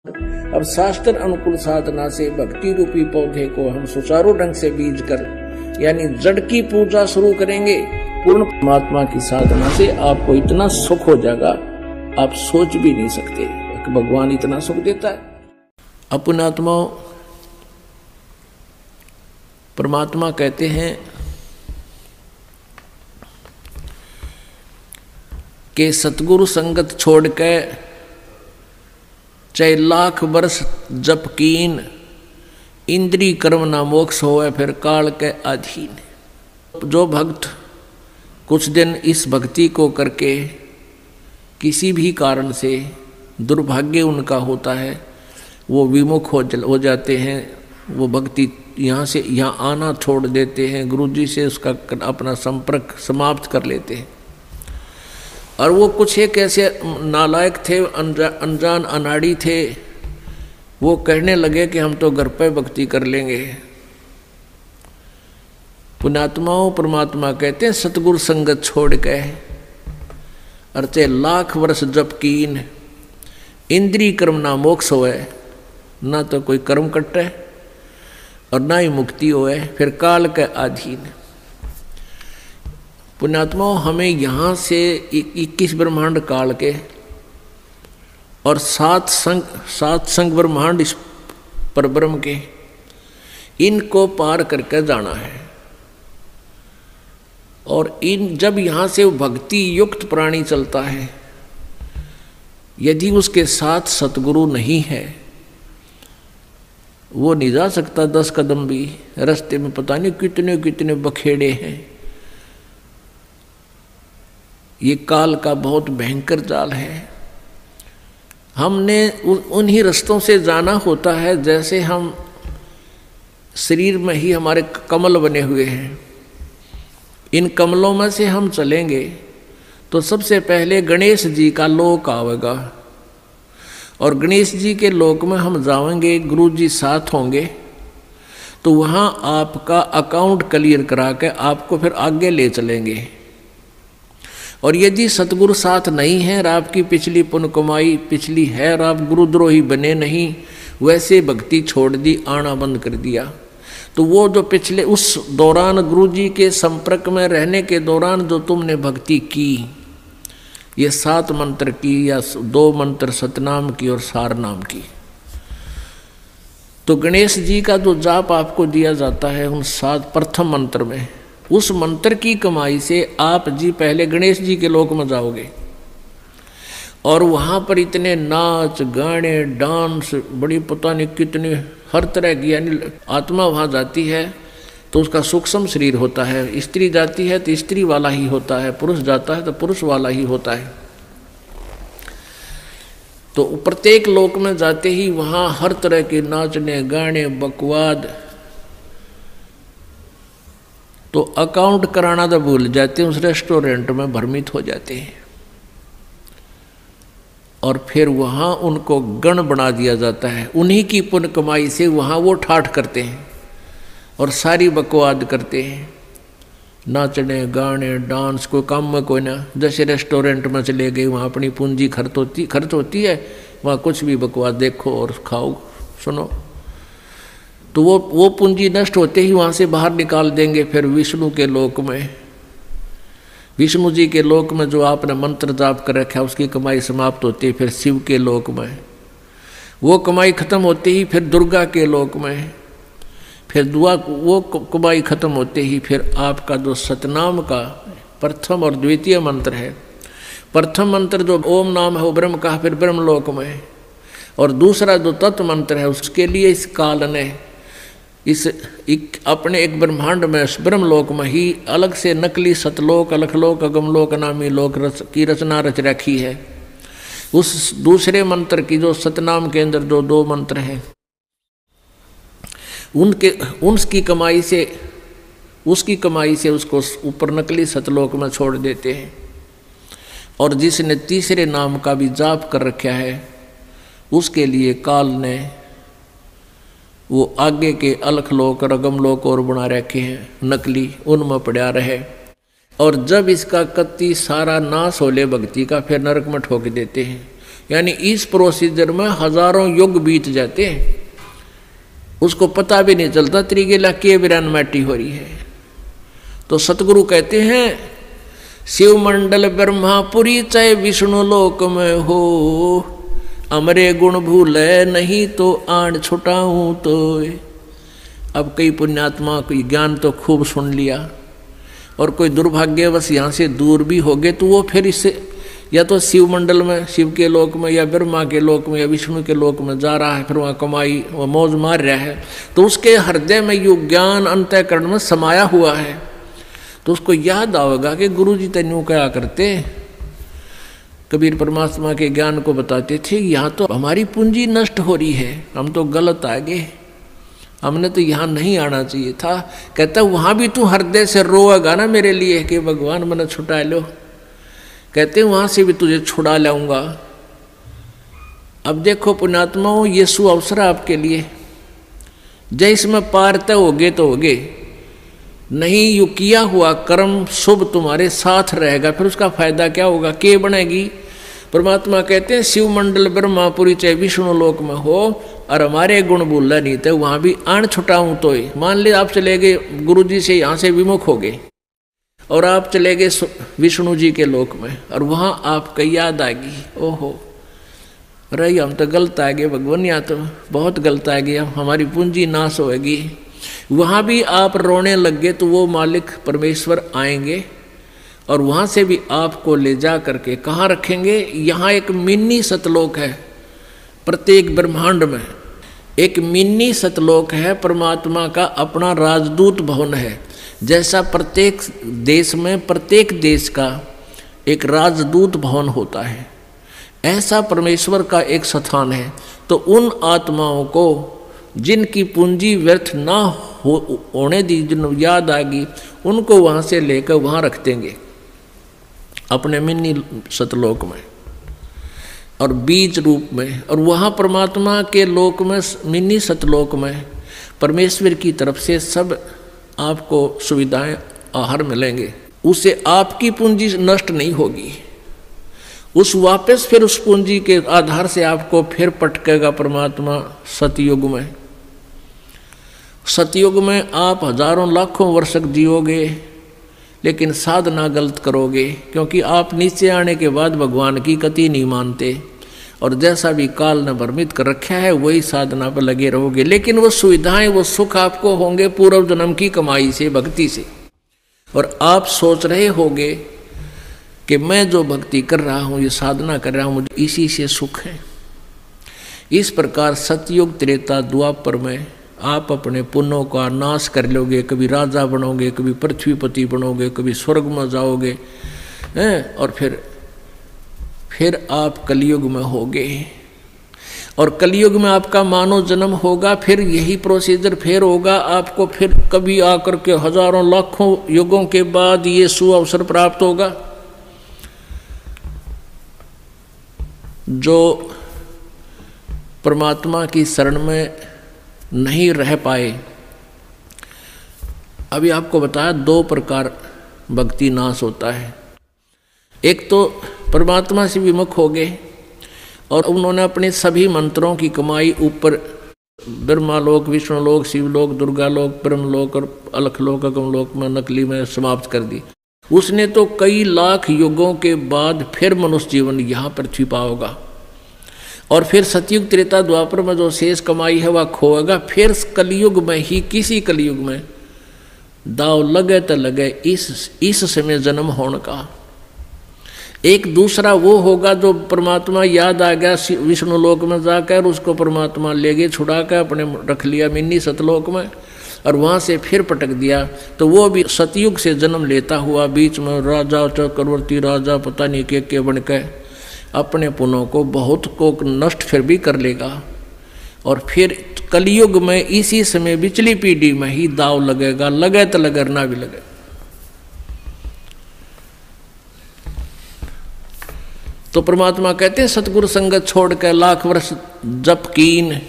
अब शास्त्र अनुकूल साधना से भक्ति रूपी पौधे को हम सुचारू ढंग से बीज कर यानी जड़ की पूजा शुरू करेंगे। पूर्ण परमात्मा की साधना से आपको इतना सुख हो जाएगा, आप सोच भी नहीं सकते कि भगवान इतना सुख देता है। अपने आत्माओं, परमात्मा कहते हैं कि सतगुरु संगत छोड़ के चाहे लाख वर्ष जप कीन, इंद्री कर्म ना मोक्ष होवे फिर काल के अधीन। जो भक्त कुछ दिन इस भक्ति को करके किसी भी कारण से दुर्भाग्य उनका होता है, वो विमुख हो जाते हैं, वो भक्ति यहाँ से यहाँ आना छोड़ देते हैं, गुरुजी से उसका अपना संपर्क समाप्त कर लेते हैं। और वो कुछ एक ऐसे नालायक थे, अनजान अनाड़ी थे, वो कहने लगे कि हम तो घर पे भक्ति कर लेंगे। पुण्यात्माओं, परमात्मा कहते हैं सतगुरु संगत छोड़ के अर्चे लाख वर्ष जप कीन, इंद्री कर्म ना मोक्ष होए, ना तो कोई कर्म कटे और ना ही मुक्ति होए फिर काल के अधीन। पुण्यात्माओं, हमें यहाँ से 21 ब्रह्मांड काल के और सात संग ब्रह्मांड इस परब्रह्म के, इनको पार करके जाना है। और जब यहाँ से भक्ति युक्त प्राणी चलता है, यदि उसके साथ सतगुरु नहीं है, वो नहीं जा सकता 10 कदम भी। रास्ते में पता नहीं कितने कितने बखेड़े हैं। ये काल का बहुत भयंकर जाल है। हमने उन्हीं रास्तों से जाना होता है जैसे हम शरीर में ही हमारे कमल बने हुए हैं। इन कमलों में से हम चलेंगे तो सबसे पहले गणेश जी का लोक आवेगा, और गणेश जी के लोक में हम जाएंगे, गुरु जी साथ होंगे, तो वहाँ आपका अकाउंट क्लियर करा के आपको फिर आगे ले चलेंगे। और यदि सतगुरु साथ नहीं है और आपकी पिछली पुण्य कमाई पिछली है और आप गुरुद्रोही बने नहीं, वैसे भक्ति छोड़ दी, आना बंद कर दिया, तो वो जो पिछले उस दौरान गुरु जी के संपर्क में रहने के दौरान जो तुमने भक्ति की, ये 7 मंत्र की या 2 मंत्र सतनाम की और सार नाम की, तो गणेश जी का जो जाप आपको दिया जाता है उन 7 प्रथम मंत्र में, उस मंत्र की कमाई से आप जी पहले गणेश जी के लोक में जाओगे। और वहाँ पर इतने नाच गाने डांस, बड़ी पता नहीं कितने हर तरह की, यानी आत्मा वहाँ जाती है तो उसका सूक्ष्म शरीर होता है, स्त्री जाती है तो स्त्री वाला ही होता है, पुरुष जाता है तो पुरुष वाला ही होता है। तो प्रत्येक लोक में जाते ही वहाँ हर तरह के नाचने गाने बकवाद, तो अकाउंट कराना तो भूल जाते हैं, उस रेस्टोरेंट में भ्रमित हो जाते हैं। और फिर वहाँ उनको गण बना दिया जाता है, उन्हीं की पुण्य कमाई से वहाँ वो ठाठ करते हैं और सारी बकवाद करते हैं, नाचने गाने डांस, कोई काम में कोई ना। जैसे रेस्टोरेंट में चले गए, वहाँ अपनी पूंजी खर्च होती है, वहाँ कुछ भी बकवाद देखो और खाओ सुनो, तो वो पूंजी नष्ट होते ही वहाँ से बाहर निकाल देंगे। फिर विष्णु के लोक में, विष्णु जी के लोक में जो आपने मंत्र जाप कर रखा है उसकी कमाई समाप्त होती है। फिर शिव के लोक में वो कमाई खत्म होते ही फिर दुर्गा के लोक में, फिर वो कमाई खत्म होते ही फिर आपका जो सतनाम का प्रथम और द्वितीय मंत्र है, प्रथम मंत्र जो ओम नाम है वो ब्रह्म का, फिर ब्रह्म लोक में, और दूसरा जो तत्व मंत्र है उसके लिए इस काल ने अपने एक ब्रह्मांड में ब्रह्मलोक में ही अलग से नकली सतलोक अलखलोक अगमलोक नामी लोक की रचना रच रखी है। उस दूसरे मंत्र की जो सतनाम के अंदर जो 2 मंत्र हैं, उसकी कमाई से उसको ऊपर नकली सतलोक में छोड़ देते हैं। और जिसने तीसरे नाम का भी जाप कर रखा है उसके लिए काल ने वो आगे के अलखलोक और अगमलोक और बना रखे हैं नकली, उनमें पड़ा रहे। और जब इसका कत्ती सारा नाश हो ले भक्ति का, फिर नरक में ठोक देते हैं। यानी इस प्रोसीजर में हजारों युग बीत जाते हैं, उसको पता भी नहीं चलता त्रिगेला के बिरान माटी हो रही है। तो सतगुरु कहते हैं शिव मंडल ब्रह्मापुरी चाहे विष्णु लोक में हो, अमरे गुण भूले नहीं तो आण छुटाऊं तो। अब कई पुण्यात्मा कोई ज्ञान तो खूब सुन लिया और कोई दुर्भाग्यवश यहाँ से दूर भी हो गए, तो वो फिर इससे या तो शिव मंडल में, शिव के लोक में, या ब्रह्मा के लोक में, या विष्णु के लोक में जा रहा है, फिर वहाँ कमाई वह मौज मार रहा है। तो उसके हृदय में यो ज्ञान अंतःकरण में समाया हुआ है, तो उसको याद आएगा कि गुरु जी तेन्यू क्या करते। कबीर परमात्मा के ज्ञान को बताते थे, यहाँ तो हमारी पूंजी नष्ट हो रही है, हम तो गलत आ गए, हमने तो यहाँ नहीं आना चाहिए था। कहता वहाँ भी तू हृदय से रोएगा ना मेरे लिए कि भगवान मैंने छुटा लो, कहते वहाँ से भी तुझे छुड़ा लाऊंगा। अब देखो पुण्यात्माओं, ये सु अवसर आपके लिए, जय इसमें पार तय होगे तो होगे, नहीं यू किया हुआ कर्म शुभ तुम्हारे साथ रहेगा, फिर उसका फायदा क्या होगा, के बनेगी। परमात्मा कहते हैं शिव मंडल ब्रह्मापुरी चाहे विष्णु लोक में हो और हमारे गुण बोलना नहीं थे, वहाँ भी आण छुटाऊं तो ही। मान ले आप चले गए गुरु जी से, यहाँ से विमुख हो गए और आप चले गए विष्णु जी के लोक में, और वहाँ आपकी याद आ गई, ओहो रही हम तो गलत आ गए भगवान, यहाँ तो बहुत गलत आ गया, हमारी पूंजी नाश होगी। वहाँ भी आप रोने लग गए तो वो मालिक परमेश्वर आएंगे और वहाँ से भी आपको ले जा करके कहाँ रखेंगे। यहाँ एक मिनी सतलोक है, प्रत्येक ब्रह्मांड में एक मिनी सतलोक है, परमात्मा का अपना राजदूत भवन है। जैसा प्रत्येक देश में प्रत्येक देश का एक राजदूत भवन होता है, ऐसा परमेश्वर का एक स्थान है। तो उन आत्माओं को जिनकी पूंजी व्यर्थ ना होने दी, जिन याद आ गई, उनको वहाँ से लेकर वहाँ रख देंगे अपने मिनी सतलोक में और बीज रूप में। और वहाँ परमात्मा के लोक में, मिनी सतलोक में परमेश्वर की तरफ से सब आपको सुविधाएं आहार मिलेंगे, उससे आपकी पूंजी नष्ट नहीं होगी। उस वापस फिर उस पूंजी के आधार से आपको फिर पटकेगा परमात्मा सतयुग में। सतयुग में आप हजारों लाखों वर्ष जियोगे, लेकिन साधना गलत करोगे, क्योंकि आप नीचे आने के बाद भगवान की कति नहीं मानते और जैसा भी काल ने भ्रमित कर रखा है वही साधना पर लगे रहोगे। लेकिन वो सुविधाएं, वो सुख आपको होंगे पूर्व जन्म की कमाई से, भक्ति से। और आप सोच रहे होगे कि मैं जो भक्ति कर रहा हूँ, ये साधना कर रहा हूँ, मुझे इसी से सुख है। इस प्रकार सतयुग त्रेता द्वापर में आप अपने पुण्यों का नाश कर लोगे, कभी राजा बनोगे, कभी पृथ्वीपति बनोगे, कभी स्वर्ग में जाओगे हैं, और फिर आप कलयुग में होगे। और कलयुग में आपका मानव जन्म होगा, फिर यही प्रोसीजर फिर होगा आपको, फिर कभी आकर के हजारों लाखों युगों के बाद ये सुअवसर प्राप्त होगा। जो परमात्मा की शरण में नहीं रह पाए, अभी आपको बताया दो प्रकार भक्ति नाश होता है। एक तो परमात्मा से विमुख हो गए और उन्होंने अपने सभी मंत्रों की कमाई ऊपर ब्रह्मालोक, विष्णुलोक, शिवलोक, दुर्गालोक, ब्रह्मलोक और अलखलोक, अगमलोक में, नकली में समाप्त कर दी। उसने तो कई लाख युगों के बाद फिर मनुष्य जीवन यहाँ पृथ्वी पर होगा और फिर सतयुग त्रेता द्वापर में जो शेष कमाई है वह खोएगा। फिर कलयुग में ही, किसी कलयुग में दाव लगे तो लगे इस समय जन्म होने का। एक दूसरा वो होगा जो परमात्मा याद आ गया विष्णु लोक में जाकर, उसको परमात्मा ले गए छुड़ा कर अपने रख लिया मिनी सतलोक में और वहाँ से फिर पटक दिया। तो वो भी सतयुग से जन्म लेता हुआ बीच में राजा, चक्रवर्ती राजा, पता नहीं के बन के अपने पुण्यों को बहुत को नष्ट फिर भी कर लेगा। और फिर कलयुग में इसी समय बिचली पीढ़ी में ही दाव लगेगा, लगे तो लगे ना भी लगे। तो परमात्मा कहते हैं सतगुरु संगत छोड़ के लाख वर्ष जप कीन,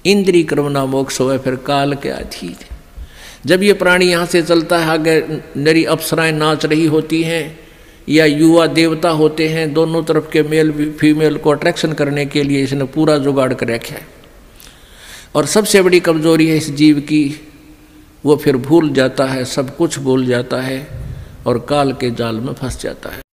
इंद्री क्रमना मोक्ष होए फिर काल के अधीन। जब ये प्राणी यहाँ से चलता है, आगे नरी अप्सराएं नाच रही होती हैं, या युवा देवता होते हैं, दोनों तरफ के मेल फीमेल को अट्रैक्शन करने के लिए इसने पूरा जुगाड़ कर रखा है। और सबसे बड़ी कमजोरी है इस जीव की, वो फिर भूल जाता है, सब कुछ भूल जाता है और काल के जाल में फंस जाता है।